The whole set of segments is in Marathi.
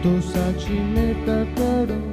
संतोषाची मेटा काढून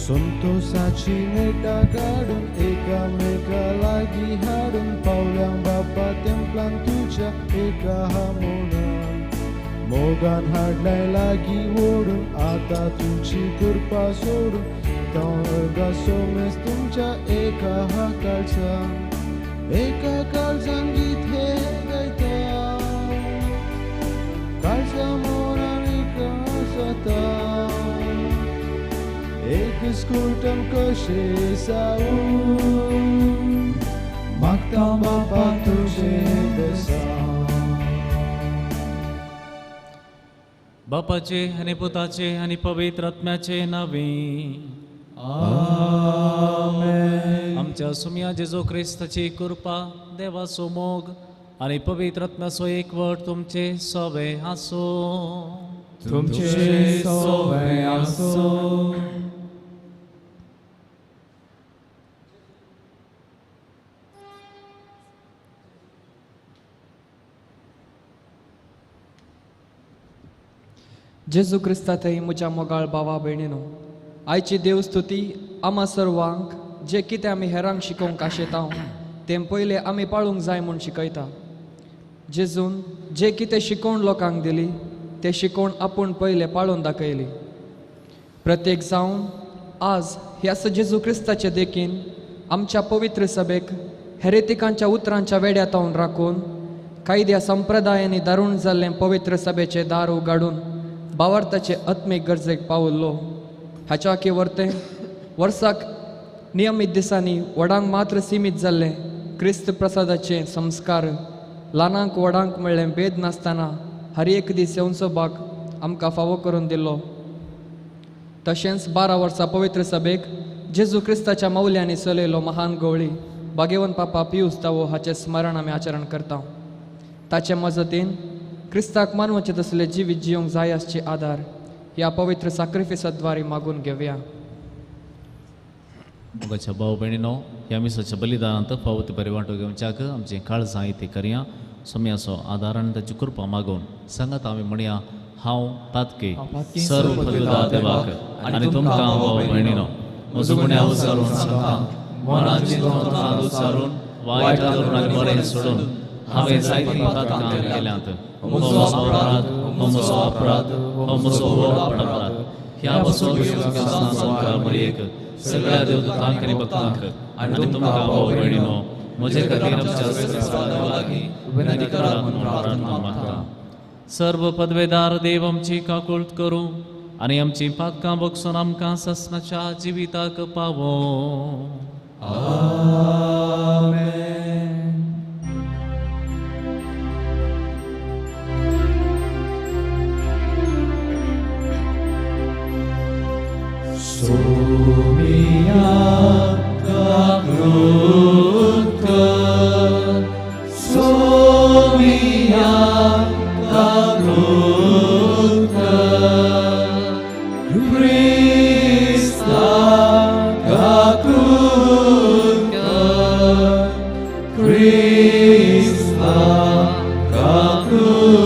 संतोषाची मेटा काढून एकामेकालागी हाडून पावल्या बापा तेंपलान तुझ्या एका हामोनान मोगान हाडलाय लागी ओढून आता तुझी कृपा सोडून तवगा सोमेस तुमच्या एका काळजान गीत हे गायता काळजा मोरान एका सता एक स्कूटम कशे सावून मागता बापा तुझे दसा बापाचे आणि पुताचे आणि पवित्र आत्म्याचे नावे आमेन. आमच्या सुमिया जेजू ख्रिस्ताची कृपा देवाचो मोग आणि पवित्र आत्म्याचो एकवट तुमचे सवे आसो तुमचे सवय असो. जेजू क्रिस्तातही म्हज्या मोगाळ भावा भयणीनो, आयची देवस्तुती आम्हा सर्वांक जे कितें आमी हेरांक शिकोवंक आशेता तें पयलें आमी पाळूंक जाय म्हूण शिकयता. जेजून जे कितें शिकोवण लोकांक दिली तें शिकोवण आपूण पयलें पाळून दाखयली. प्रत्येक जावन आज ह्याच जेजू क्रिस्ताचे देखीन आमच्या पवित्र सभेक हेरेतिकांच्या उतरांच्या वेड्यातावन राखून कायद्या संप्रदायांनी दारूण जाल्लें पवित्र सभेचे दार उगाडून भावार्थाचे आत्मीक गरजेक पावल्लो. हाच्या वर्तें वर्साक नियमीत दिसांनी व्हडांक मात्र सीमीत जाल्ले क्रिस्त प्रसादाचे संस्कार ल्हानांक व्हडांक म्हणलें भेद नासतना हर एक दीस येवचो भाग आमकां फावो करून दिल्लो. तशेंच 12 वर्सां पवित्र सभेक जेजू क्रिस्ताच्या मौल्यांनी चलयलो महान गवळी भाग्यवन पापा पियूस तावो हाचें स्मरण आमी आचरण करता. ताचे मजतीन क्रिस्ताक मानवाचे तसले जिवीत जिवंक जाय आसचे आदार ह्या पवित्र सॅक्रिफिसाद्वारे मागून घेवया. मोगाच्या भाव भयणीनो, ह्या मिसाच्या बलिदानांत फावो परिवांटो घेवच्याक आमचें काळजां ते करया. सोम्याचो आदार आनी ताची कृपा मागून सांगात आमी म्हणया, हांव तातके सर्व पदवीदार देवाक आनी तुमकां भाव भयणीनो म्हजो गुन्यांव उचारून सांगता, मनान चिंतून उचारून वायट धरून आनी बरें सोडून हांवें जायतीं पातकां केल्यांत. म्हजो अपराध हो म्हजो व्हड अपराध. ह्या बसून संस्कार मरयेक सगळ्या देवदूतांक आनी भक्तांक आनी तुमकां भाव भयणीनो म्हजे खातीर आमच्या देवा लागीं विनंती करात म्हणून प्रार्थना मागता. सर्व पदवेदार देव आमची काकुळट करूं आनी आमची पातकां बगसून आमकां ससनाच्या जिविताक पावो. Soumia kakrut Soumia kakrut Krista kakrut Krista kakrut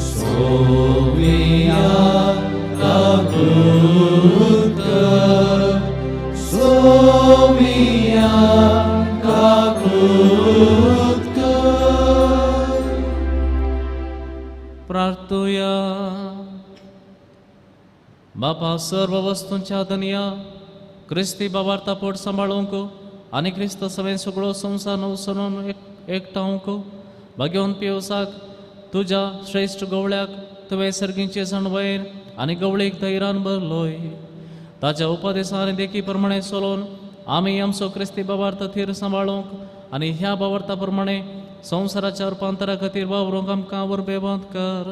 Soumia Soumia kakrut प्रार्थूया. बापा सर्व वस्तूंच्या धनिया क्रिस्ती बाबार्था पोट सांबाळूंक आनी क्रिस्त सवें सगळो संसार नवसरून एकठांवक भाग्यवन पिवसाक तुज्या श्रेष्ठ गवळ्याक तुवें सर्गीचे सणवयर आनी गवळीक धैर्यान भरलोय. ताच्या उपदेशांनी देखी प्रमाणे चलोवन आमी आमचो क्रिस्ती बाबार्थ थीर सांबाळूंक आनी ह्या बाबार्था प्रमाणे संवसाराच्या रुपांतरा खातीर वावरूंक आमकां वरबेवंत कर.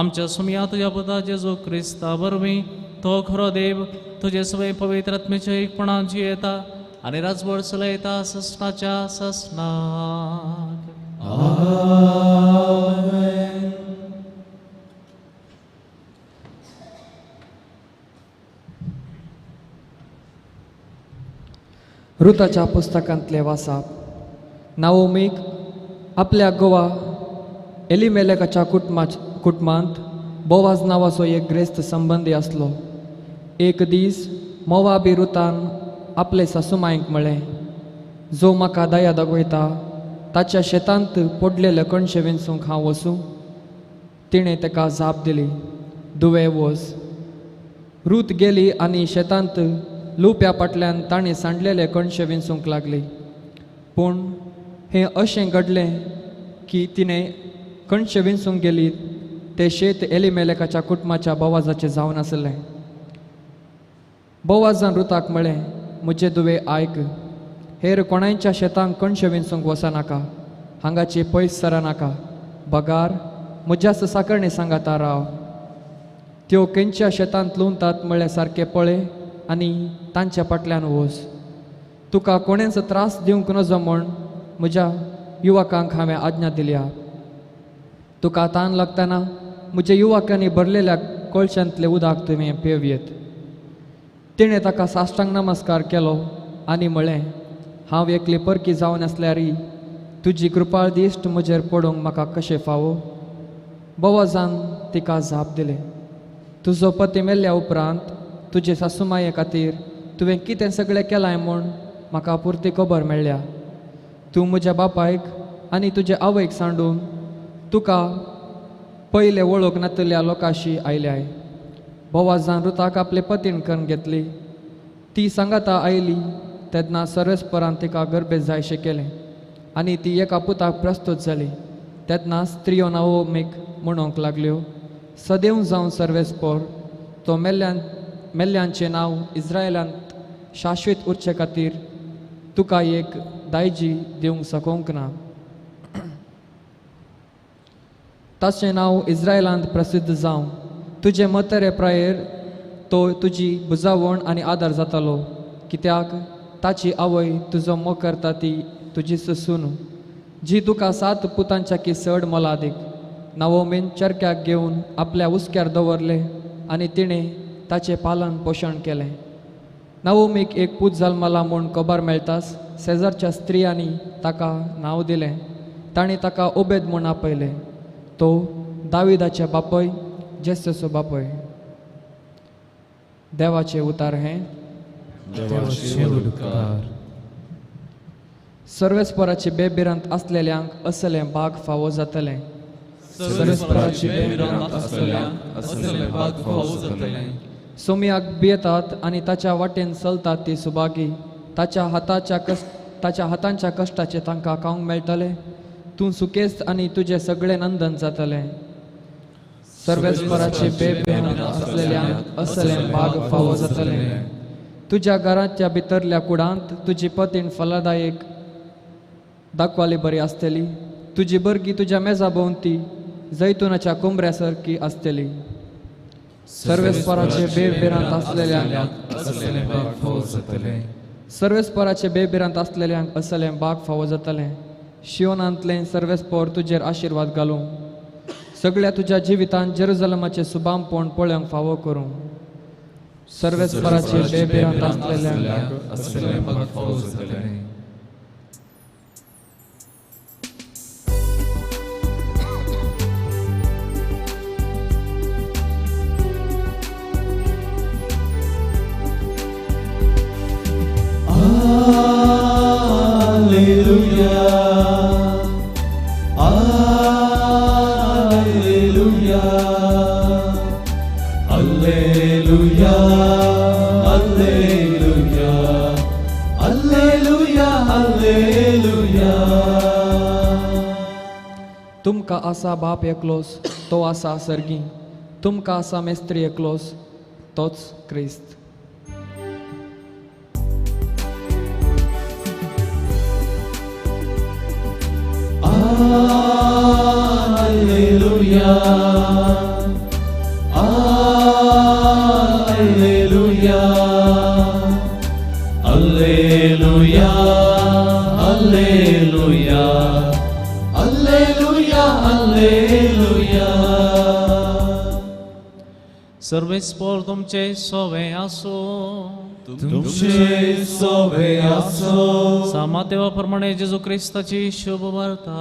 आमच्या सुमया तुज्या पुता जेजू क्रिस्ता वरवीं तो खरो देव तुझे सवय पवित्र आत्म्याच्या एकपणाची येता आणि राजवड चलयता ससनाच्या ससनाक. ऋताच्या पुस्तकांतले वासाप. नाओमीक आपल्या गोवा एलिमेलेकाच्या कुटुंबांत बोवाज नावाचो एक ग्रेस्त संबंधी असलो. एक दीस मोवाबी रुतान आपले सासूमायंक म्हळें, जो म्हाका दया दाखयता ताच्या शेतांत पडलेले कणशे विंचूंक हांव वसूं. तिणें ताका जाप दिली, दुवे वच. रूत गेली आनी शेतांत लुप्या फाटल्यान ताणें सांडलेले कणशे विंचूंक लागली. पूण हें अशें घडलें की तिणें कणशे विंचूंक गेली तें शेत एलिमेलेकाच्या कुटुंबाच्या बोवाजाचें जावन आसलें. बोवाजान रुताक म्हळें, म्हजे दुवे आयक, हेर कोणाच्या शेतांक कणशे विंचूंक वचनाका, हांगाची पयस सरनाका. बगार म्हज्याच साकर्णे सांगाता राव. त्यो खंयच्या शेतांत लुंतात म्हळें सारकें पळय आनी तांच्या फाटल्यान वच. तुका कोणेंच त्रास दिवंक नजो म्हूण म्हज्या युवकांक हांवें आज्ञा दिल्या. तुका तान लागतना म्हज्या युवकांनी भरलेल्या कळशांतलें उदक तुवें पेवयेत. तिणें ताका साश्टांग नमस्कार केलो आनी म्हळें, हांव एकली परकी जावन आसल्यारय तुजी कृपाळ दिश्ट म्हजेर पडूंक म्हाका कशें फावो. बोवाजान तिका जाप दिलें, तुजो पती मेल्ल्या उपरांत तुजे सासूमाये खातीर तुवें कितें सगळें केलां म्हूण म्हाका पुर्ती खबर मेळ्ळ्या. तूं म्हज्या बापायक आनी तुजे आवयक सांडून तुका पयले वळोवंक नातल्या लोकांशी आयल्याय. बोवाजान रुताक आपले पतीन करून घेतली. ती सांगाता आयली तेन्ना सर्वेस्परान तिका गर्भेत जायशें केलें आनी ती एका पुताक प्रस्तुत जाली. तेन्ना स्त्रियो नाओमीक म्हणूंक लागल्यो, सदैव जावन सर्वेस्पर, तो मेल्ल्यांचें नांव इस्रायलांत शाश्वीत उरचे खातीर तुका एक दायजी दिवंक सकोंक ना. ताचें नांव इस्रायलांत प्रसिद्ध जावं. तुजे मतेरे प्रायेर तो तुजी बुजावण आनी आदार जातालो, कित्याक ताची आवय तुजो मोग करता ती तुजी सून, जी तुका 7 पुतांच्या की चड मोलादीक. नाओमीन चरक्याक घेवन आपल्या उस्क्यार दवरले आनी तिणें ताचें पालन पोशण केलें. नाओमीक एक पूत जल्माला म्हूण खबर मेळटाच शेजारच्या स्त्रियांनी ताका नांव दिलें. ताणीं ताका ओबेद म्हूण आपयलें. तो दाविदाचे बापय, जेसेचो बापय. देवाचें उतार हें. सर्वेस्पराचे बेबिरांत असलेल्यांक असलें भाग फावो जातलें. सर्वेस्पराची बेबिरांत असलेल्यांक असलें भाग फावो जातलें. सोम्याक भियेतात आनी ताच्या वाटेन चलतात ती सुभागी. ताच्या हातांच्या कश्टाचे तांकां खावंक मेळटलें. तूं सुकेस्त आनी तुजें सगळें नंदन जातलें. सर्वेस्पराचे बेबिरांत असलेल्यांक असलें भाग फावो जातलें. तुज्या घराच्या भितरल्या कुडांत तुजी पतीन फलदायक दाखवाली बरी आसतली. तुजी बर्गी तुज्या मेजा भोंवती जैतुनाच्या कोंबऱ्या सारकी आसतली. सर्वेस्पराचे बेबिरांत असलेल्यांक असलें भाग फावो जातलें. सर्वेस्पराचे बेबिरांत असलेल्यांक असलें भाग फावो जातलें. शियोनांतलें सर्वेस्पर तुजेर आशिर्वाद घालूं. सगळ्या तुज्या जिवितांत जेरुजलेमाचें सुबामपण पळोवंक फावो करूं. सर्वेस्पराचे बेबिरांत असलेल्यांक असलें भाग फावो जातलें. तुमकां आसा बाप एकलोस, तो आसा सर्गी. तुमकां आसा मेस्त्री एकलोस, तोच क्रिस्त. Alleluia, Alleluia. Alleluia, Alleluia, Alleluia, Alleluia. सर्व स्पोर तुमचे सोवे असो, तुमचे सोवे असो. सामातेवाप्रमाणे जेजू ख्रिस्ताची शुभ वार्ता.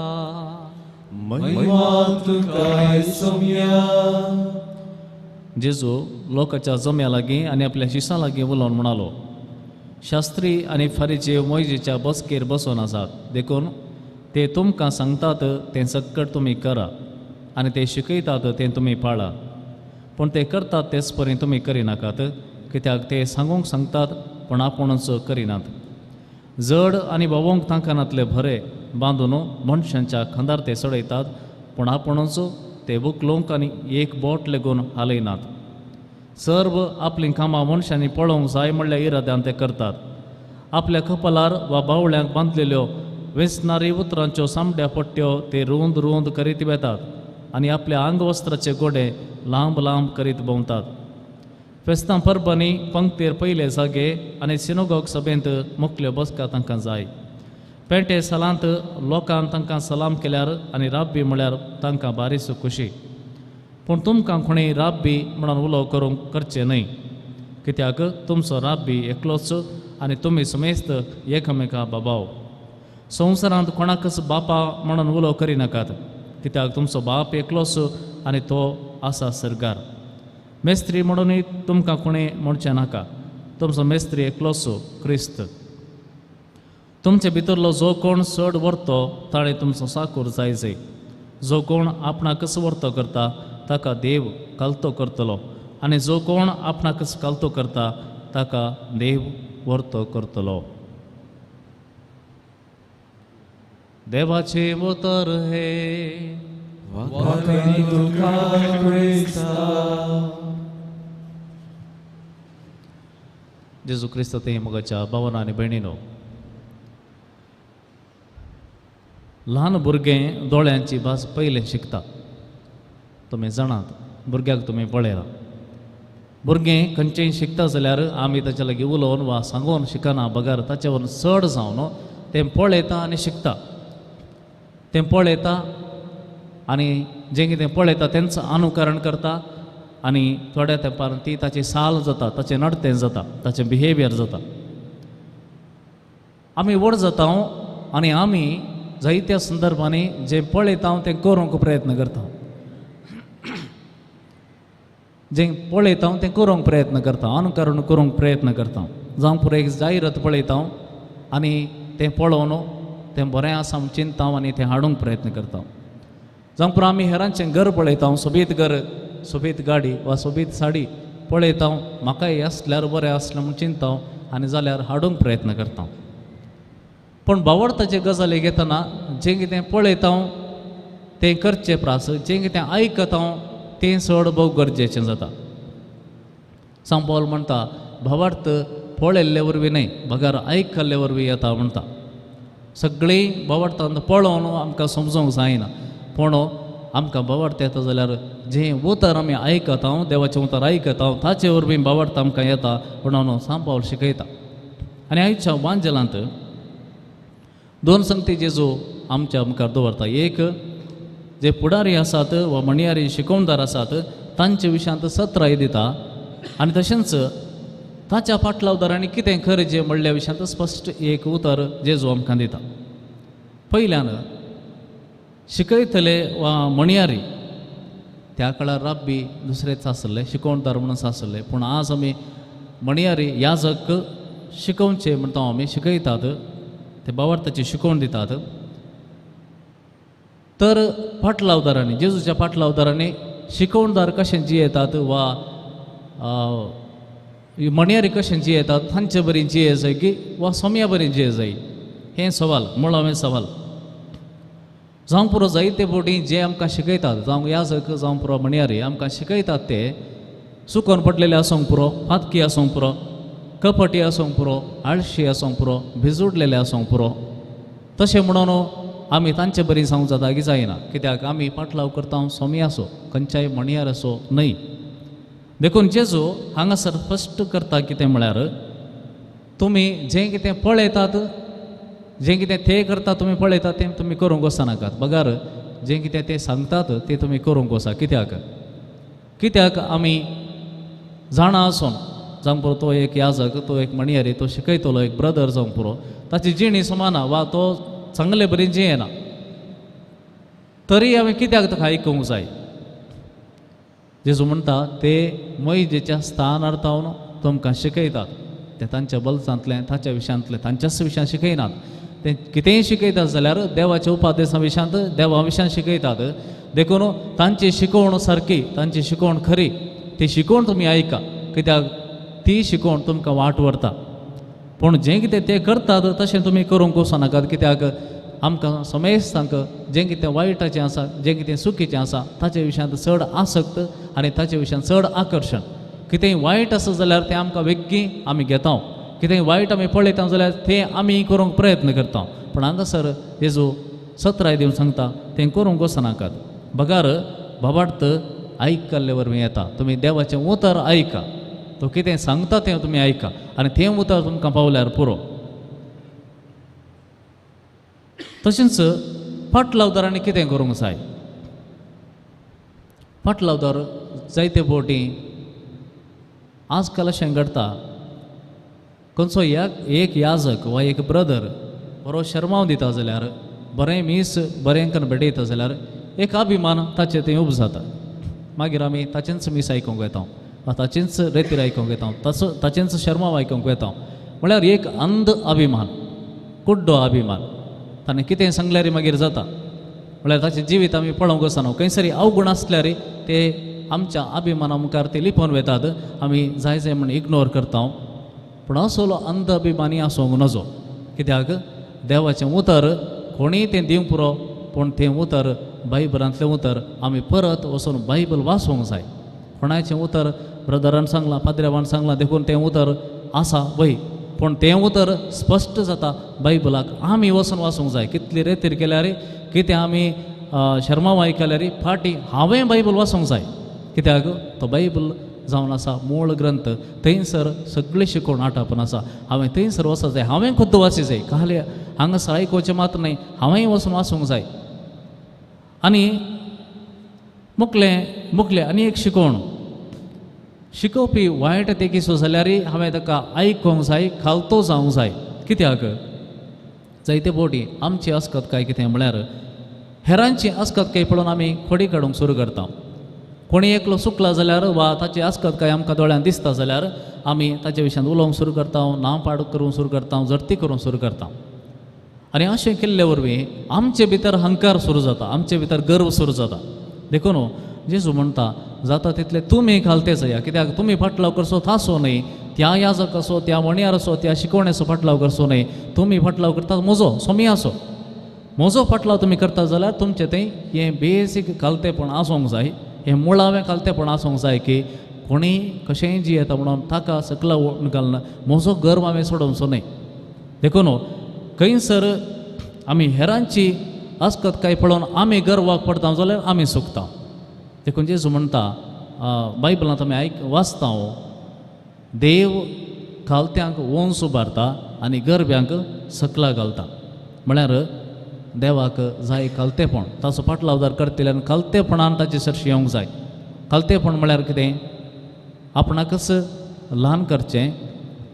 महिमा तुका सोम्या. जेजू लोकांच्या जम्या लागीं आनी आपल्या शिसां लागीं उलोवन म्हणालो, शास्त्री आनी फारीचे मोयजेच्या बसकेर बसून आसात, देखून ते तुमकां सांगतात तें सक्कट तुमी करा आनी ते शिकयतात तें तुमी पाळा. पूण ते करतात तेच परी तुमी करिनाकात, कित्याक ते सांगूंक सांगतात पूण आपुणूच करिनात. जड आनी भोवंक तांकानातले भरे बांदून मनशांच्या खांदार ते चडयतात, पूण आपुणूच ते बुकलोवंक आनी एक बोट लेगून हालयनात. सर्व आपलीं कामां मनशांनी पळोवंक जाय म्हणल्या इराद्यान ते करतात. आपल्या कपलार वा बावळ्यांक बांदलेल्यो वेंचणारी उतरांच्यो सामड्या पट्ट्यो ते रुंद रुंद करीत वेतात आनी आपल्या आंगवस्त्राचे गोडे लांब लांब करीत भोंवतात. फेस्तां परबांनी पंक्तेर पयले जागे आनी सिनोगॉग सभेंत मुखल्यो बसका तांकां जाय. पेटे सालांत लोकांन तांकां सलाम केल्यार आनी राब्बी म्हळ्यार तांकां बारीस खुशी. पूण तुमकां कोणेय राब्बी म्हणून उलो करूंक करचें न्हय, कित्याक तुमचो राब्बी एकलोच आनी तुमी समेस्त एकामेका बाबाव. संवसारांत कोणाकच बापा म्हणून उलो करिनाकात, कित्याक तुमचो बाप एकलोच आनी तो आसा सरगार. मेस्त्री म्हणूनय तुमकां कोणें म्हणचें नाका, तुमचो मेस्त्री एकलोच क्रिस्त. तुमचे भितरलो जो कोण चड वर्तो ताणें तुमचो साकूर जायजय. जो कोण आपणाकच वर्तो करता ताका देव कालतो करतलो, आनी जो कोण आपणाकच कालतो करता ताका देव वर्तो करतलो. देवाचे उतर हे वाकणी तुका क्रिस्ता. जेजू क्रिस्त ते मोगाच्या भावांनो आनी भयणीनो, ल्हान भुरगें दोळ्यांची भास पयलें शिकता. तुमी जाणात, भुरग्याक तुमी पळयला. भुरगें खंयचेंय शिकता जाल्यार आमी ताचे लागीं उलोवन वा सांगून शिकना, बगार ताचे वरून चड जावन तें पळयता आनी शिकता. तें पळयता आनी जें कितें पळयता तेंच अनुकरण करता आनी थोड्या तेंपार ती ताची साल जाता, ताचें नडतें जाता, ताचें बिहेवियर जाता. आमी व्हड जाता आनी आमी जायत्या संदर्भांनी जें पळयता तें करूंक प्रयत्न करता. जें पळयता तें करूंक प्रयत्न करता, अनुकरण करूंक प्रयत्न करता. जावं पुरो एक जायरात पळयता आनी तें पळोवन तें बरें आसा म्हूण चिंतता आनी तें हाडूंक प्रयत्न करता. जावं पुरो आमी हेरांचें घर पळयता, सोबीत घर, सोबीत गाडी वा सोबीत साडी पळयता, म्हाकाय आसल्यार बरें आसलें म्हूण चिंतता आनी जाल्यार हाडूंक प्रयत्न करता. पूण भावार्थाचे गजाली घेतना जें कितें पळयता तें करचें प्रास, जें कितें आयकता तें चड भोव गरजेचें जाता. सांग पौल म्हणटा, भावार्थ पळयल्ले वरवीं न्हय, बगार आयकल्ले वरवीं येता म्हणटा. सगळीं भावार्थांत पळोवन आमकां समजूंक जायना, पूण आमकां भावार्थ येता जाल्यार जें उतर आमी आयकता, देवाचें उतर आयकता, ताचे वरवीं भावार्थ आमकां येता म्हणून सांग पौल शिकयता. आनी आयच्या वांजेलांत दोन संगती जेजू आमच्या मुखार दवरता. एक जे पुढारी आसात वा म्हणयारी शिकोवणदार आसात तांचे विशयांत सत्राय दिता, आनी तशेंच ताच्या फाटलावदारांनी कितें खरें म्हणल्या विशयांत स्पश्ट एक उतर जेजू आमकां दिता. पयल्यान शिकयतले वा म्हणयारी त्या काळार राब्बी दुसरेच आसले, शिकोवणदार म्हणून आसले, पूण आज आमी म्हणयारी याजक शिकोवचे म्हणटा आमी शिकयतात, ते भावार्थाची शिकोवण दितात. तर फाटलावदारांनी, जेजूच्या फाटलावदारांनी शिकोवणदार कशें जियेतात वा म्हणयारी कशें जियेतात, तांचे बरी जिये जाय की वा सोम्या बरी जिये जाय, हें सवाल, मुळावें सवाल. जावं पुरो जायते फावटी जे आमकां शिकयतात, जावं याजक जावं पुरो म्हणयारी आमकां शिकयतात ते चुकोवन पडलेले आसूंक पुरो, फातकी आसूंक पुरो, कपटी आसूंक पुरो, आळशी आसूंक पुरो, भिजूडलेले आसूंक पुरो, तशें म्हणून आमी तांचे बरी जावंक जाता की जायना, कित्याक आमी फाटलाव करता सोमी आसो, खंयच्याय म्हणयार आसो न्हय. देखून जेजू हांगासर स्पश्ट करता कितें म्हळ्यार तुमी जें कितें पळयतात जें कितें ते करता तुमी पळयतात तें तुमी करूंक वचनाकात. बगार जें कितें ते सांगतात तें तुमी करूंक वचा. कित्याक आमी जाणा आसून जावंक पुरो तो एक याजक, तो एक मणियारी, तो शिकयतलो एक ब्रदर जावंक पुरो, ताची जिणी समाना वा तो चांगले बरी जियेना, तरी हांवें कित्याक ताका आयकूंक जाय. जेजू म्हणटा ते मोइजेच्या स्थानार रावन तुमकां शिकयतात. ते तांच्या बलसांतलें, ताच्या विशयांतलें, तांच्याच विशयां शिकयनात. ते कितेंय शिकयतात जाल्यार देवाच्या उपादेशा विशयांत, देवा विशयां शिकयतात. देखून तांची शिकवण सारकी, तांची शिकवण खरी, ती शिकवण तुमी आयका. कित्याक ती शिकवण तुमकां वाट व्हरता. पूण जें कितें ते करतात तशें तुमी करूंक वचनाकात. कित्याक आमकां समेस्तांक जें कितें वायटाचें आसा, जें कितें चुकीचें आसा ताचे विशयांत चड आसक्त आनी ताचे विशयांत चड आकर्शण. कितेंय वायट आसा जाल्यार तें आमकां वेग्गी आमी घेता. कितेंय वायट आमी पळयता जाल्यार तें आमी करूंक प्रयत्न करता. पूण हांगासर जेजू सत्राय दिवन सांगता तें करूंक वचनाकात. बगार बाबार्थ आयकल्ले वरवीं येता. तुमी देवाचें उतर आयका, तो कितें सांगता तें तुमी आयका आनी तें उतर तुमकां पावल्यार पुरो. तशेंच फाटलावदारांनी कितें करूंक जाय. फाटलावदार जायते फावटी आजकाल अशें घडटा, खंयचो एक याजक वा एक ब्रदर बरो शर्माव दिता जाल्यार, बरें मीस बरें करून भेटयता जाल्यार एक अभिमान ताचे थंय उबो जाता. मागीर आमी ताचेंच मीस आयकूंक येता, वा ताचेंच रेतीर आयकूंक येता, ताचेंच शर्माव आयकूंक येता. म्हळ्यार एक अंध अभिमान, कुड्डो अभिमान. ताणें कितें सांगल्यार मागीर जाता, म्हळ्यार ताचें जिवीत आमी पळोवंक वचना. खंयसरी अवगुण आसल्यार ते आमच्या अभिमाना मुखार ते लिपोवन वेतात, आमी जाय जाय म्हण इग्नोर करता. पूण असलो अंध अभिमानी आसूंक नजो. कित्याक देवाचें उतर कोणीय तें दिवंक पुरो, पूण तें उतर बायबलांतलें उतर आमी परत वचून बायबल वाचूंक जाय. कोणाचें उतर ब्रदरान सांगलां, पाद्र्यावान सांगलां देखून तें उतर आसा वय, पूण तें उतर स्पश्ट जाता बायबलाक आमी वचून वाचूंक जाय. कितली रेतीर केल्यार, कितें आमी शर्माव आयकल्यार फाटीं हांवें बायबल वाचूंक जाय. कित्याक तो बायबल जावन आसा मूळ ग्रंथ, थंयसर सगळी शिकवण आटापून आसा. हांवें थंयसर वचूंक जाय, हांवें खुद्द वाचूंक जाय. खाली हांगासर आयकोवचें मात्र न्हय, हांवेंय वचून वाचूंक जाय. आनी मुखलें आनी एक शिकवण शिकोवपी वायट तेकीसो जाल्यार हांवें ताका आयकूंक जाय, खालतो जावंक जाय. कित्याक जायते फावटी आमची अस्कतकाय कितें म्हळ्यार हेरांची अस्कतकाय पळोवन आमी खोडी काडूंक सुरू करता. कोणी एकलो चुकला जाल्यार वा ताची अस्कतकाय आमकां दोळ्यान दिसता जाल्यार आमी ताचे विशयांत उलोवंक सुरू करता, नांव पाड करूंक सुरू करता, जर्ती करूंक सुरू करता. आनी अशें केल्ले वरवीं आमचे भितर हंकार सुरू जाता, आमचे भितर गर्व सुरू जाता. देखून जेजू म्हणटा जाता तितले तुमी घालते जाया. कित्याक तुमी फाटलाव करचो थासो न्हय, त्या याजक असो, त्या मणियार असो, त्या शिकवण्याचो फाटलाव करचो न्हय. तुमी फाटलाव करतात म्हजो सोमयाचो, म्हजो फाटलाव तुमी करता जाल्यार तुमचें तें हें बेसीक घालतेपण आसूंक जाय, हें मुळावें घालतेपण आसूंक जाय. की कोणीय कशेंय जियेता म्हणून ताका सकला घालना, म्हजो गर्व हांवें सोडोवचो न्हय. देखून खंयसर आमी हेरांची अस्कतकाय पळोवन आमी गर्वाक पडता जाल्यार आमी चुकता. देखून जेजू म्हणटा बायबलांत आमी वाचता, देव खालत्यांक वंस उबारता आनी गरब्यांक सकला घालता. म्हळ्यार देवाक जाय खालतेपण, ताचो फाटलावदार करतल्यान खालतेपणान ताचे सरशी येवंक जाय. खालतेपण म्हळ्यार कितें, आपणाकच ल्हान करचें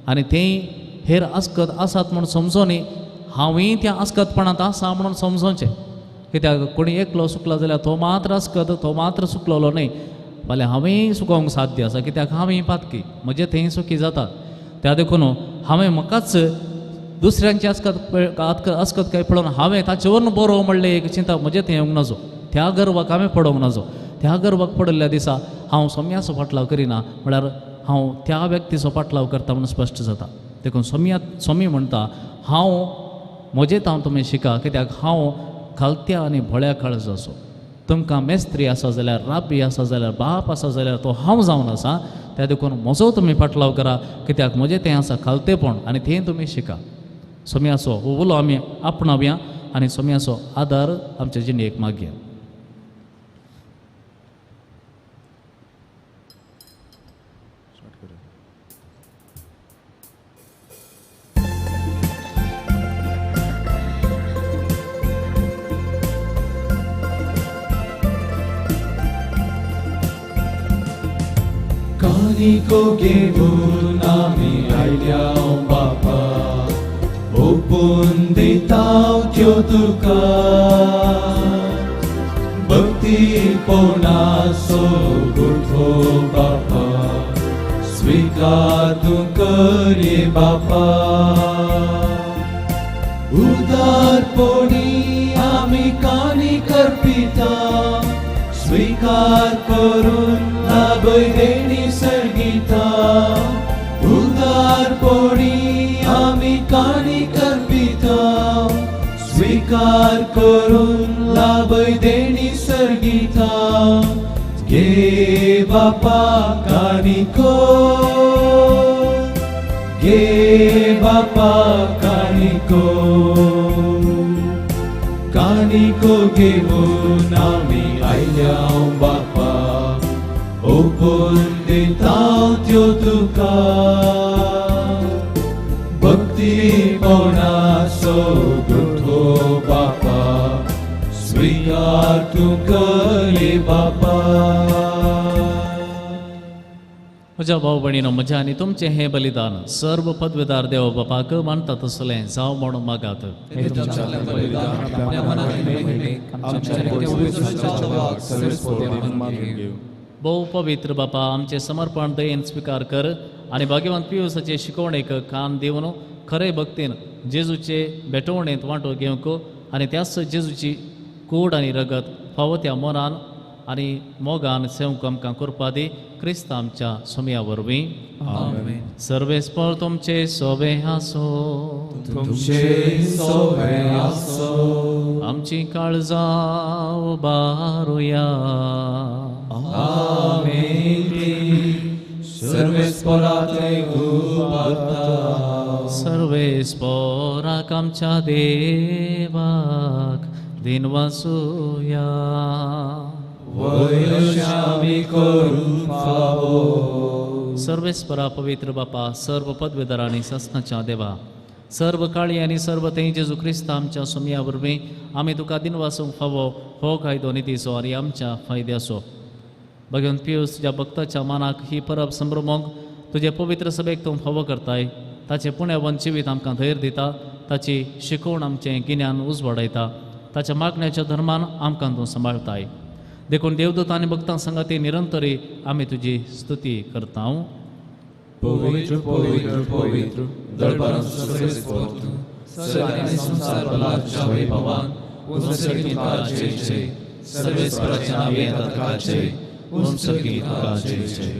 आनी तें हेर आस्कत आसात म्हूण समजोन हांवें त्या आस्कतपणांत आसा म्हणून समजोवचें. कित्याक कोणी एकलो चुकला जाल्यार तो मात्र आस्कत, तो मात्र चुकलोलो न्हय, फाल्यां हांवेंय चुकोवंक साध्य आसा. कित्याक हांवेंय पातकी, म्हजें थंय चुकी जाता. त्या देखून हांवें म्हाकाच दुसऱ्यांची आस्कतकाय पळोवन हांवें ताचे वरन बरो म्हणलें एक चिंता म्हजें थंय येवंक नजो. त्या गर्वाक हांवें पडोवंक नजो. त्या गर्वाक पडलेल्या दिसा हांव सोम्याचो फाटलाव करिना, म्हळ्यार हांव त्या व्यक्तीचो फाटलाव करता म्हणून स्पश्ट जाता. देखून सोमी म्हणटा हांव म्हजें हांव तुमी शिका, कित्याक हांव खालत्या आनी भोळ्या काळज असो. तुमकां मेस्त्री आसा जाल्यार, राबी आसा जाल्यार, बाप आसा जाल्यार तो हांव जावन आसा. त्या देखून म्हजो तुमी फाटलाव करा, कित्याक म्हजें तें आसा खालतेपण आनी तें तुमी शिका. सोम्याचो हो उलो आमी आपणावया आनी सोम्याचो आदार आमचे जिणेक मागया. कानिको घेऊन आम्ही आयल्या बापा ओपून दिताव त्यो तुका भक्तीपणाचो गुठो बापा स्वीकार तूं करे बापा उदारपणी आम्ही कानी करपिता स्वीकार करून लाभय देणी सर्गिता उदारपणी आम्ही कानी करपिता स्वीकार करून लाभय देणी सर्गिता गे बापा कानिको गे बापा कानिको कानिको घेऊन आम्ही आयल्या बापा ओपून दिताव त्यो तुका भक्तीपणाचो गुठो बापा स्वीकार तूं करे बापा म्हज्या भाव भयणीनो म्हज्या आनी तुमचें हें बलिदान सर्व पदवीदार देव बापाक मानता तसलें जावं म्हणून मागात हे तुमच्या बलिदान आपल्या मनात महिमेक आमच्या पवित्र चालवाक सर्वस्फूर्तीन मागीव भोव पवित्र बापा आमचें समर्पण दयेन स्वीकार कर आनी भाग्यवंत पियुसाचे शिकवणेक कान दिवन खरे भक्तीन जेजूचे भेटवणेंत वांटो घेवंक आनी त्याच जेजूची कूड आनी रगत फावो त्या मनान आनी मोगान सेवंक आमकां करपा दी क्रिस्त आमच्या सोम्या वरवीं आमेन सर्वेस्पर तुमचे सोबे आसो तुमचे सोबे आसो आमची काळजां उबारुया आमेन सर्वेस्परांतले उबारता सर्वेस्पराक आमच्या देवाक दिनवासुया वैशामी करून फावो सर्वेस्परा पवित्र बापा सर्व पदवीधरांनी सस्नाच्या देवा सर्व काळी आनी सर्व तें जेजू क्रिस्त आमच्या सोम्या वरवीं आमी तुका दिनवासूंक फावो हो कायदो नितीचो आनी आमच्या फायद्याचो भगवंत पियुस ज्या भक्ताच्या मनाक ही परब संभ्रमोंक तुजे पवित्र सभेक तूं फावो करताय ताचें पुण्यवंत जिवीत आमकां धैर्य दिता ताची शिकवण आमचें गिन्यान उजवाडयता ताच्या मागण्याच्या धर्मान आमकां तूं सांबाळताय देखून देवदूत आनी भक्तां संगती निरंतरी आमी तुजी स्तुती करता पवित्र पवित्र पवित्र दरबारांचो सर्वेस्पर तूं सगळ्यांनी संसार बलाच्या वैभवान उंचकी तुका जय जय सर्वेस्पराच्या नांवे तुका जय उंचकी तुका जय जय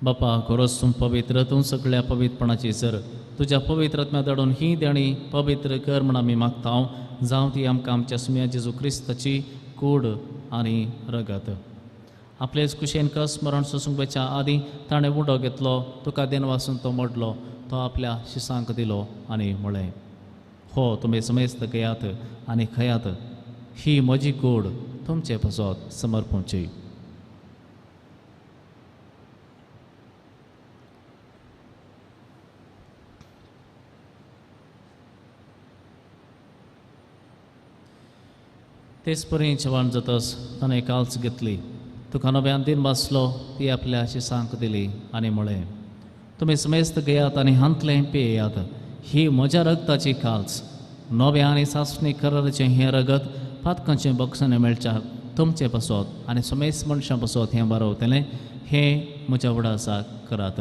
बापा खरोच तूं पवित्र तूं सगळ्या पवित्रपणाची सर तुज्या पवित्रात्म्या धाडून ही देणी पवित्र कर म्हण आमी मागता जावं ती आमकां आमच्या सुम्या जेजू क्रिस्ताची कूड आनी रगत आपलेच कुशेन कस स्मरण सुसूंकच्या आदीं ताणें उडो घेतलो तुका देन वासून तो मोडलो तो आपल्या शिसांक दिलो आनी म्हळें हो तुमी समेस्त घेयात आनी खयात ही म्हजी कूड तुमचे पासत समर्पूंची तेच परी जेवण जातस ताणें काल्च घेतली तुका नव्यान दिन बसलो ती आपल्या शिसांक दिली आनी म्हळें तुमी समेस्त घेयात आनी हांतलें पियेयात ही म्हज्या रगताची काल्च नव्या आनी सासणी कराराचें हें रगत पातकांचें बक्षणें मेळच्या तुमचे पासत आनी समेस्त मनशां पासत हें बरवतलें हें म्हज्या उडासाक करात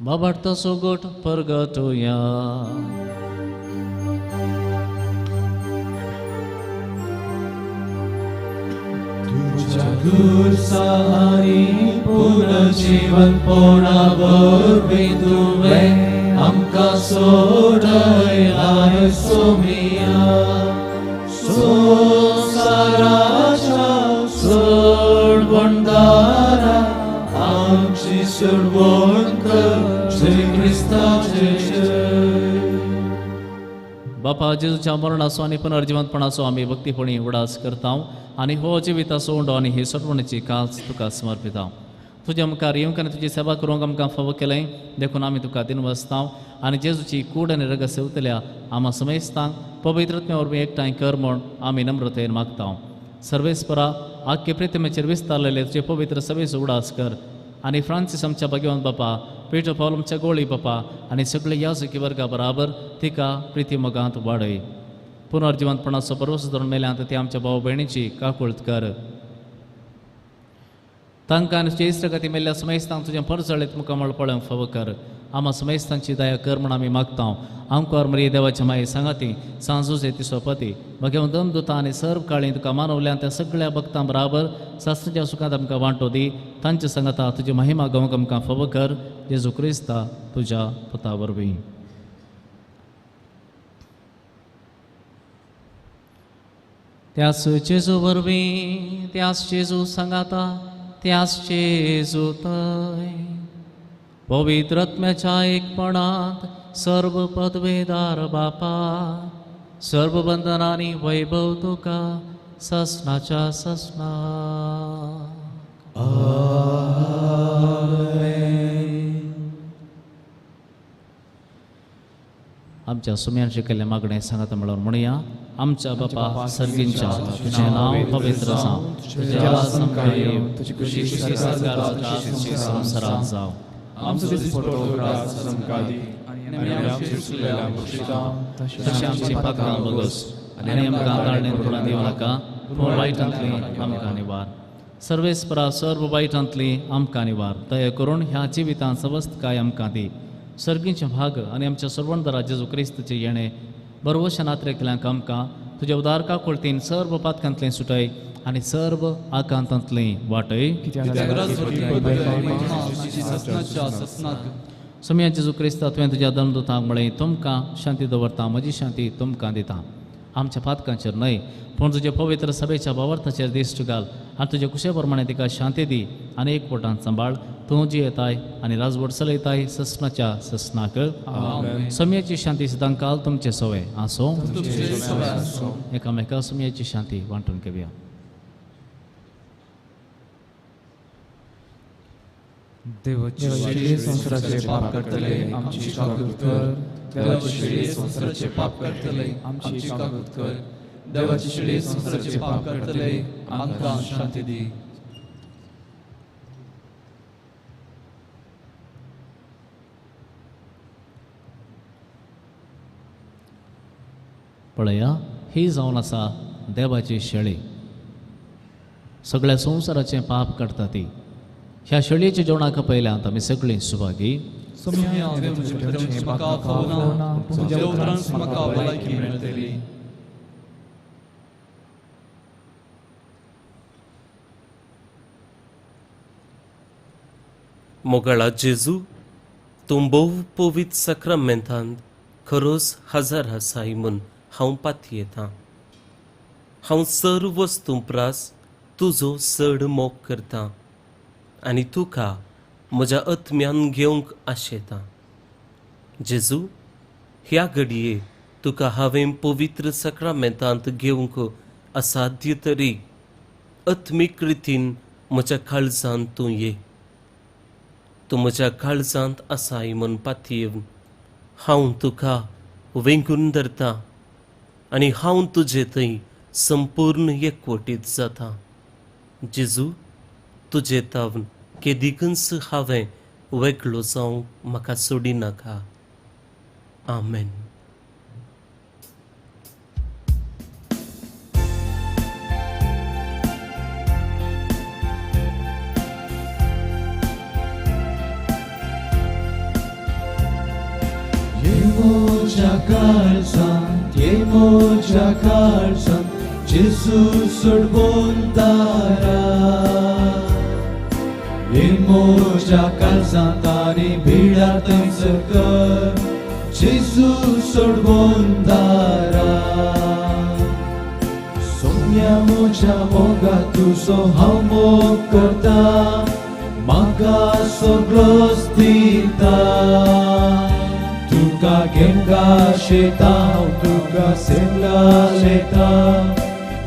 बाबार्थ सोगोट परगटुया तुझ्या दूर सहायी पुनर्जीवन पोळावरवीं तुवें आमकां सोडयलाय सोमिया संवसाराच्या सोडवणदारा आमची सोडवण कर श्री क्रिस्ताचे बापा जेजूच्या मरणाचो आनी पुनर्जिवंतपणाचो आमी भक्तीपणी उडास करता आनी हो जिविताचो उंडो आनी ही सोडवणेची काल्च तुका समर्पिता तुझ्या मुखार येवंक आनी तुजी सेवा करूंक आमकां फावो केलें देखून आमी तुका दिनवसतांव आनी जेजूची कूड आनी रगत सेवतल्या आमा समेस्तांक पवित्रत्म्या वरवीं एकठांय कर म्हूण आमी नम्रतेन मागतांव. सर्वेस्परा आख्खे प्रितीमेचेर विस्तारलेले तुजे पवित्र सभेचो उडास कर आनी फ्रांसीस आमच्या भगवंत बापा, पेटो पावल आमच्या गोळी बापा आनी सगळे याजकी वर्गा बराबर तिका प्रिती मोगांत वाडय. पुनर्जिवंतपणाचो भरोसो धरून मेल्यांत ते आमच्या भाव भयणीची काकुळट कर. तांकां आनी तुजे इश्टगती मेल्ल्या समेस्तांक तुजें परजळीत मुखामळ पळोवंक फावो कर. आमा समेस्तांची दया कर म्हूण आमी मागतांव. आमकां मरी देवाच्या माये सांगाती सांजूचे तिसो पती भगवंत दमदुता आनी सर्व काळी तुका मानवल्यान त्या सगळ्या भक्तां बराबर सासणाच्या सुखांत आमकां वांटो दी. तांच्या संगता तुजी महिमा गावंक आमकां फावो कर. जेजू क्रिस्ता तुज्या पुता वरवीं. त्याच जेजू वरवीं त्याच जेजू सांगाता त्याच जेजू थंय पवित्रत्म्याच्या एकपणांत सर्व पदवेदार बापा सर्व बंधनांनी वैभव तुका ससनाच्या ससना. आमच्या सुम्यान शिकयल्लें मागणें सांगात म्हणून म्हणुया. आमच्या बापा सर्गींच्या तुझें नांव पवित्र जावं, तुजें राज आमकां येवं, तुजी खुशी स्वर्गार जाता तशी संवसारांत जावं. आमचो दीस पडटो रास आमकां दी आनी आमचे चुकलेल्या तशें आमची पातकां बगस आनी आमकां ताळणेंत पडूंक दिवं नाका पूण वायटांतली आमकां निवार. सर्वेस्परा सर्व वायटांतली आमकां निवार. दया करून ह्या जिवितांत सवस्त काय आमकां दी. सर्गींचे भाग आनी आमच्या सर्वंतरा जेजू क्रिस्ताचें येणें बरोवशें नात्रेकल्यांक आमकां तुज्या उदारका कुळतीन सर्व पातकांतलें सुटय आनी सर्व आकांतांतलें वाटय. सुम्या जेजू क्रिस्ता तुवें तुज्या दमदुतांक म्हळें तुमकां शांती दवरता, म्हजी शांती तुमकां दिता. आमच्या पातकांचेर न्हय पूण तुजे पवित्र सभेच्या भावार्थाचेर दिश्ट घाल आनी तुजे कुशे प्रमाणे तिका शांती दी आनी एकवटान सांबाळ. तूं जी येताय आनी राजवट चलयताय ससनाच्या ससनाक. सुम्याची शांती सदां काल तुमचे सवय आसो. एकामेका सुम्याची शांती वांटून घेवया. देवाची शिडी संवसाराचे पाप करतले आमची काकूट कर. देवाची शिडी संवसाराचे पाप करतले आमची काकूट कर. देवाची शिडी संवसाराचे पाप करतले आमकां शांती दी. पळया ही जावन आसा देवाची शेळी. सगळ्या संवसाराचें पाप करता ती. ह्या शेळयेच्या जेवणाक पयल्यांत आमी सगळीं सुभागी. मोगाळा जेजू तूं भोव पवित्र सक्रामेंतांत खरोच हजार आसाय म्हूण हांव पातयेतां. हांव सर्व वस्तू प्रास तुजो चड मोग करतां आनी तुका म्हज्या आत्म्यान घेवंक आशेतां. जेजू ह्या घडये तुका हांवें पवित्र सक्रामेंतांत घेवंक असाध्य तरी आत्मीक रितीन म्हज्या काळजांत तूं ये. तूं म्हज्या काळजांत आसाय म्हूण पातयेवन हांव तुका वेंगून धरतां आनी हांव तुजे थंय संपूर्ण एकवटीत जाता. जेजू तुजे तावन केदिकच हांवें वेगळो जावंक म्हाका सोडिनाका. आमेन. Moja kalsan Jesus sorbon dara. Moja kalsan tani bida tansakar Jesus sorbon dara. Somya moja moga tu so hamo karta maka soglos dita. Tuka genga shetao, tuka semla leta,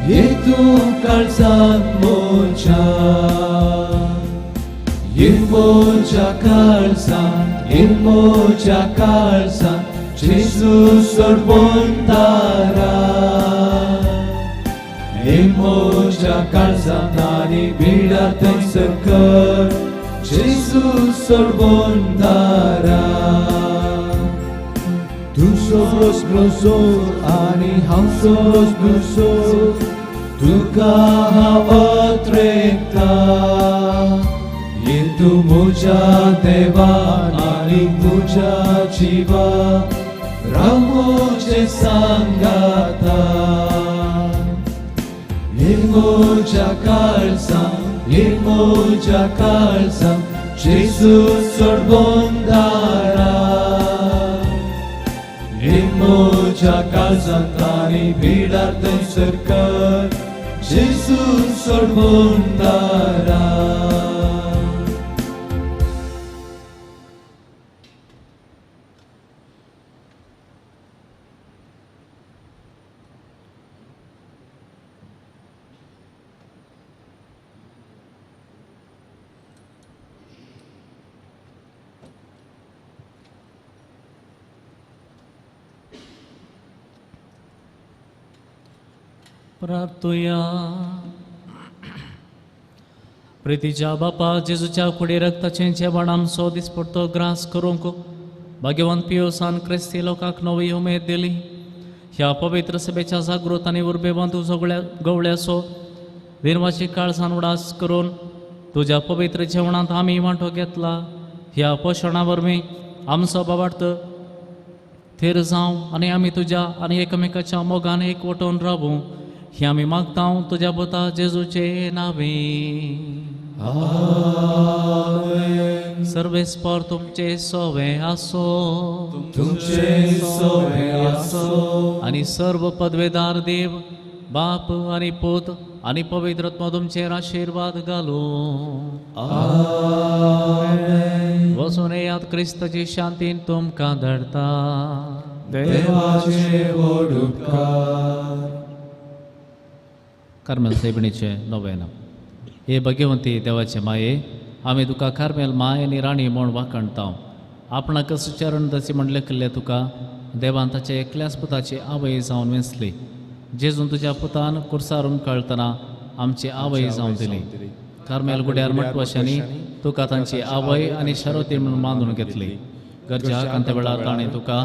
ye tu kalzan mocha, 일모자 칼산 Jesus sorbontara 일모자 칼산 tani bida tem serker Jesus sorbontara Tu sos glosor ani ham sos glosor Tu kaha otrekta Itu muja deva ani muja jiva Ramuje sangata Ilmoja kalsam Jesus sorbondara Ilmoja kalsam tani bidarten serkar Jesus sorbondara प्रार्थूया. प्रितीच्या बापा जेजूच्या कुडी रक्ताचे जेवण आमचो दिसपडतो ग्रास करूंक भाग्यवान पियोसान क्रिस्ती लोकांक नवी उमेद दिली. ह्या पवित्र सभेच्या जागृत आनी उर्बेवंत गवळ्याचो दिनवाची काळजान उडास करून तुझ्या पवित्र जेवणांत आमी वांटो घेतला. ह्या पोषणा वरवीं आमचो बाबार्थ थेर जावं आनी आमी तुज्या आनी एकमेकाच्या मोगान एकवटून रावूं ही आमी मागतां तुज्या पुता जेजूचे नावे. आमेन. सर्वेस्पर तुमचे सोवे आसो तुमचे सोवे आसो आनी सर्व पदवेदार देव बाप आनी पूत आनी पवित्र आत्मा तुमचेर आशीर्वाद घालो. आमेन. वचून येयात क्रिस्ताची शांतीन तुमकां धाडटा. देवाचे व्हड उपकार. कार्मेल सेबणीचे नोवेन. हे भगवंती देवाचे माये आमी तुका कार्मेल माय आनी राणी म्हूण वाखणता. आपणाक सुचरण तशी म्हणले केल्ले तुका देवान ताचे एकल्याच पुताची आवय जावन वेंचली. जेजून तुज्या पुतान कुर्सारून कळतना आमची आवय जावन दिली. कार्मेल गुड्यार म्हटवशांनी तुका तांची आवय आनी शारोती म्हणून बांदून घेतली. गरजा कांते वेळार ताणें तुका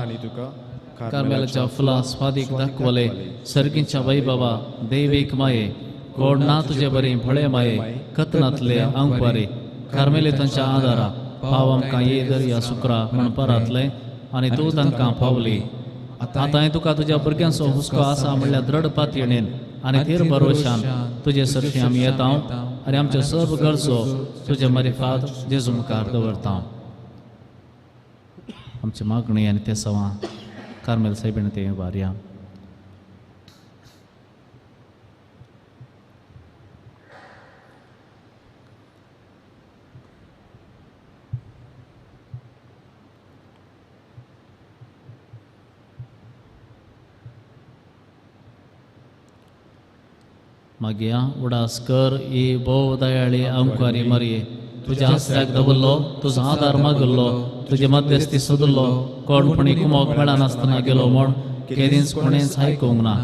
कार्मेलाच्या फुलां स्वादीक दाखवले. सर्गींच्या वैभवा दैवीक माये कोण ना तुजे बरी भळे माये कतनातले अंकवारे कार्मेलितांच्या आदारा पाव आमकां येदर या सुकरा म्हण परातले आनी तूं तांकां पावली. आतां तुका तुज्या भुरग्यांचो हुस्को आसा म्हणल्यार दृढ पातयेन आनी थीर भरवशान तुजे सरशी आमी येता आनी आमच्यो सर्व गरजो तुजे मरिफात जेजू मुखार दवरता. आमची मागणी आनी ते सवां कार्मेल साहेबीण ते वारया. मागया उडास कर ही भोव दयाळी अंकवारी मरये तुज्या हस्त्याक दवरलो तुजो आदार मागल्लो तुजे मध्यस्थी सोदल्लो कोणपणी कुमोक मेळनासतना गेलो म्हूण केदींच कोणेंच आयकूंक ना.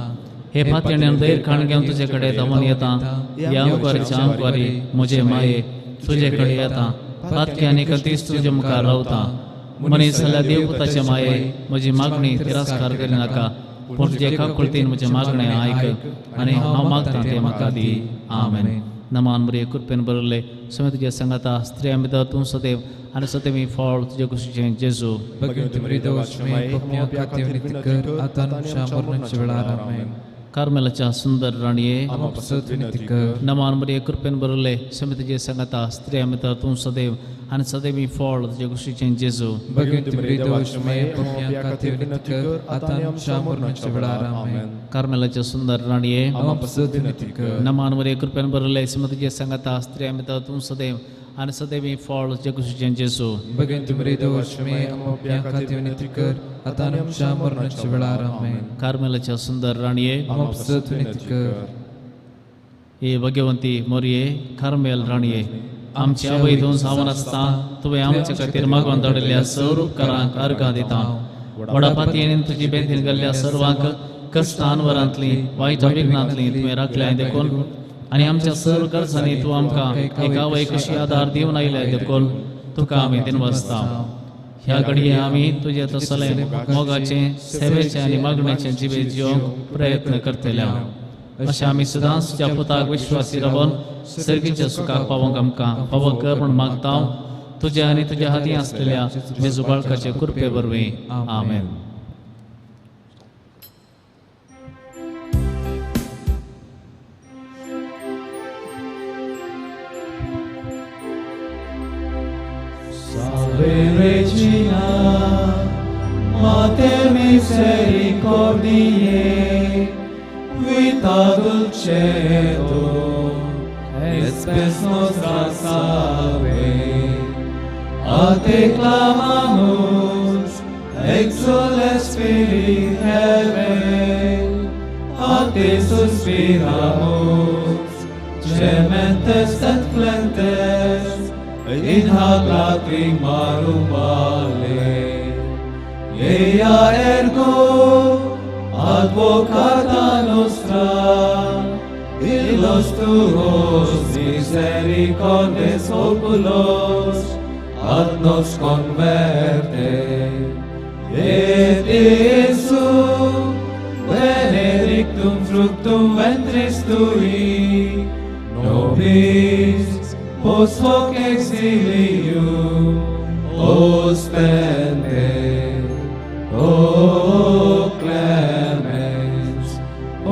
हे फातयेन दैर खाण घेवन तुजे कडेन धांवन येता. ह्या अंकवारीच्या अंकवारी म्हजे माये तुजे कडेन येता. फातकी आनी कतीच तुजे मुखार रावता. मनीस जाल्यार देवपुताचे माये म्हजी मागणी तिरस्कार करिनाका पूण तुजे काकुळतीन म्हजे मागणें आयक आनी हांव मागतां तें म्हाका दी. आमेन. नमान मरिये कृपेन बरयल्ले समे तुजे सांगाता स्त्रिया भितर तूं सदैव आनी सदैवी फळ तुजे कुशीचें जेजू. भगवंती मृदवश्मे पप्या विनंती कर आता आमच्या मरणाच्या वेळार आमेन. कार्मेलाच्या सुंदर राणये आमपासत विनंती कर. नमान मरिये कृपेन बरयल्ले समे तुजे सांगाता स्त्रिया भितर तूं सदैव आनी सदैवी फळ तुजे कुशीचें जेजू. भगवंती मृदवश्मे पप्या विनंती कर आता आमच्या मरणाच्या वेळार आमेन. कार्मेलाच्या सुंदर राणये आमपासत विनंती कर. नमान मरिये कृपेन बरयल्ले समे तुजे सांगाता स्त्रिया भितर तूं सदैव आनी सदैवी फळ तुजे कुशीचें जेजू. भगवंती मृदवश्मे पप्या विनंती कर आता आमच्या मरणाच्या वेळार आमेन. कार्मेलाच्या सुंदर राणये आमपासत विनंती कर. हे भगवंती मोरये कार्मेल राणये आमची अवैधून सावन असता तुवें आमचे खातीर मागोवन धाडिल्ल्या सर्व उपकारांक अर्घां दिता वडापातयेन तुजी बेदीन गेल्ल्या सर्वांक कश्टान वरांतली वायट विघ्नांतली तुवें राखल्याय देखून आनी आमच्या सर्व गरजांनी तूं आमकां एकावय कशी आदार दिवन आयल्याय देखून तुका आमी दिनवसता ह्या घडये आमी तुजे तसले मोगाचे सेवेचे आनी मागणेचे जिवे जियोंक प्रयत्न करतल्या अशें आमी सदांच तुज्या पुताक विश्वासी रावन सर्गीच्या सुखाक पावोंक आमकां फावो कर म्हूण मागता तुज्या आनी तुज्या हातीं आसलेल्या मेजू बाळकाचे कृपे वरवीं आमेन. Regina, Mater misericordiae, vita dulcedo, et spes nostra salve. A te clamamus, exules Filii heaven, a te suspiramus, gementes et flentes, in hac lacrimarum vale. Ea ergo advocata nostra, illos tuos misericordes oculos ad nos converte. Et Iesu benedictum fructum ventris tui, nobis post hoc exilium ospende. O clemens, O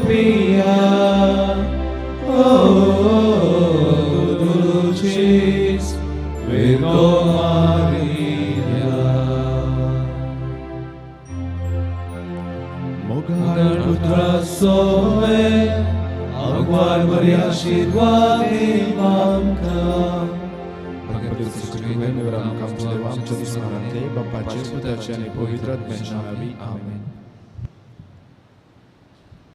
pia, O dulcis Virgo Maria. Mogar putra sove, aguar Maria shirvati mamka. Wam, Cię Smarante, Bapacie, Sputacianie, Powitrat, Benjamin, Amen.